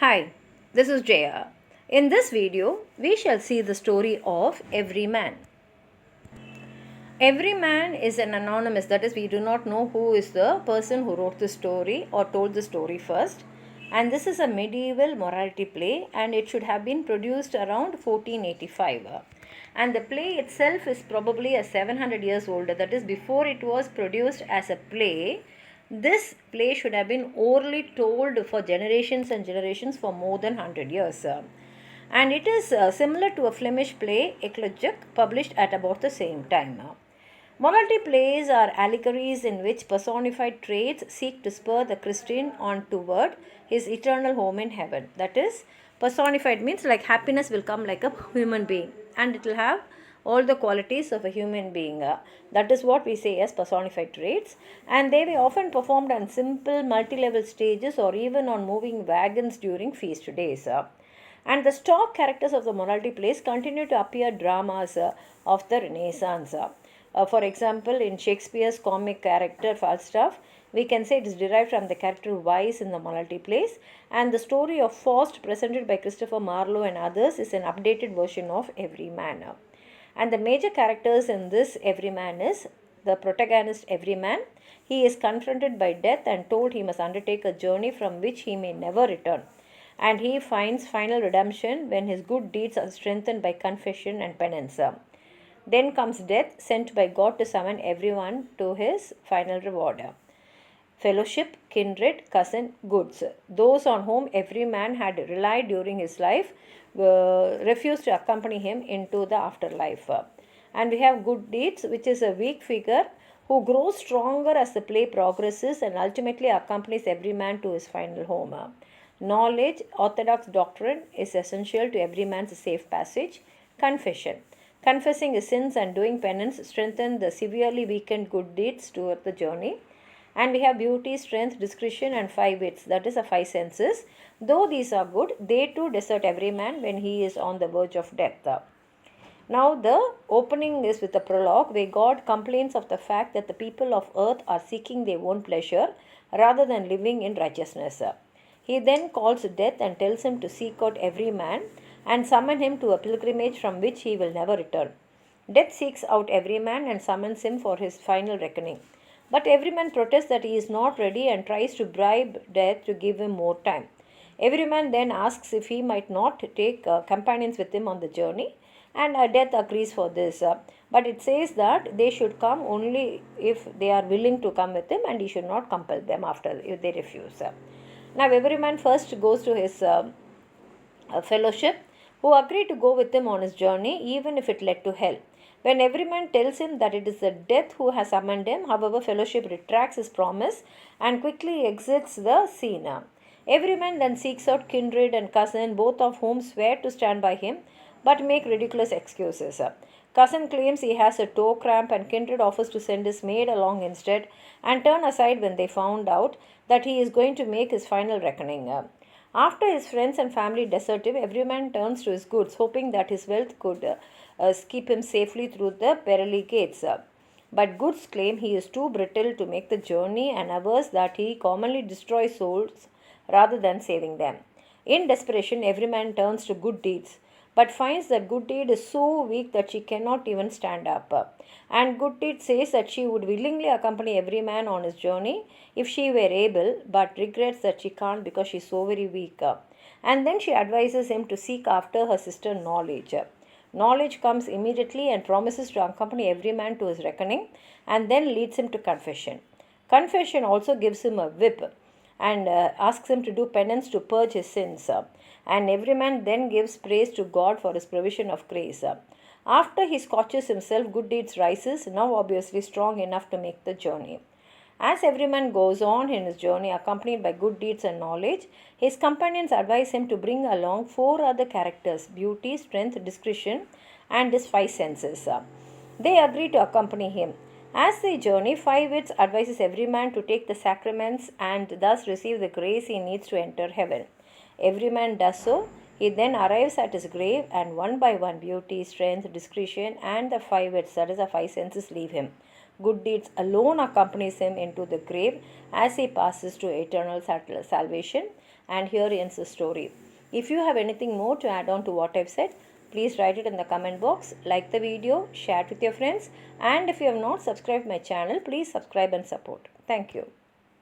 Hi, this is Jaya. In this video, we shall see the story of Everyman. Everyman is an anonymous, that is, we do not know who is the person who wrote the story or told the story first. And this is a medieval morality play, and it should have been produced around 1485. And the play itself is probably a 700 years older, that is, before it was produced as a play. This play should have been orally told for generations and generations for more than 100 years. And it is similar to a Flemish play, Eclogic, published at about the same time. Morality plays are allegories in which personified traits seek to spur the Christian on toward his eternal home in heaven. That is, personified means like happiness will come like a human being and it will have all the qualities of a human being. That is what we say as personified traits, and they were often performed on simple multi-level stages or even on moving wagons during feast days. And the stock characters of the morality plays continue to appear dramas of the Renaissance. For example, in Shakespeare's comic character Falstaff, we can say it is derived from the character Vice in the morality plays, and the story of Faust, presented by Christopher Marlowe and others, is an updated version of Everyman. And the major characters in this Everyman is the protagonist Everyman. He is confronted by death and told he must undertake a journey from which he may never return. And he finds final redemption when his good deeds are strengthened by confession and penance. Then comes death, sent by God to summon everyone to his final reward. Fellowship, kindred, cousin, goods. Those on whom every man had relied during his life refused to accompany him into the afterlife. And we have good deeds, which is a weak figure who grows stronger as the play progresses and ultimately accompanies every man to his final home. Knowledge, orthodox doctrine, is essential to every man's safe passage. Confession. Confessing his sins and doing penance strengthen the severely weakened good deeds toward the journey. And we have beauty, strength, discretion, and five wits, that is, the five senses. Though these are good, they too desert every man when he is on the verge of death. Now, the opening is with a prologue where God complains of the fact that the people of earth are seeking their own pleasure rather than living in righteousness. He then calls death and tells him to seek out every man and summon him to a pilgrimage from which he will never return. Death seeks out every man and summons him for his final reckoning. But every man protests that he is not ready and tries to bribe death to give him more time. Every man then asks if he might not take companions with him on the journey, and death agrees for this. But it says that they should come only if they are willing to come with him, and he should not compel them after if they refuse. Now, every man first goes to his fellowship, who agree to go with him on his journey, even if it led to hell. When every man tells him that it is the death who has summoned him, however, fellowship retracts his promise and quickly exits the scene. Every man then seeks out kindred and cousin, both of whom swear to stand by him but make ridiculous excuses. Cousin claims he has a toe cramp, and kindred offers to send his maid along instead and turn aside when they found out that he is going to make his final reckoning. After his friends and family desert him, every man turns to his goods, hoping that his wealth could keep him safely through the pearly gates. But goods claim he is too brittle to make the journey and avers that he commonly destroys souls rather than saving them. In desperation, every man turns to good deeds, but finds that good deed is so weak that she cannot even stand up. And good deed says that she would willingly accompany every man on his journey if she were able, but regrets that she can't because she is so very weak. And then she advises him to seek after her sister Knowledge. Knowledge comes immediately and promises to accompany every man to his reckoning, and then leads him to confession. Confession also gives him a whip and asks him to do penance to purge his sins. And every man then gives praise to God for his provision of grace. After he scotches himself, good deeds rises, now obviously strong enough to make the journey. As every man goes on in his journey, accompanied by good deeds and knowledge, his companions advise him to bring along four other characters: beauty, strength, discretion, and his five senses. They agree to accompany him. As they journey, five wits advises every man to take the sacraments and thus receive the grace he needs to enter heaven. Every man does so. He then arrives at his grave, and one by one, beauty, strength, discretion, and the five wits, that is, the five senses, leave him. Good deeds alone accompanies him into the grave as he passes to eternal salvation, and here ends the story. If you have anything more to add on to what I've said, please write it in the comment box, like the video, share it with your friends, and if you have not subscribed my channel, please subscribe and support. Thank you.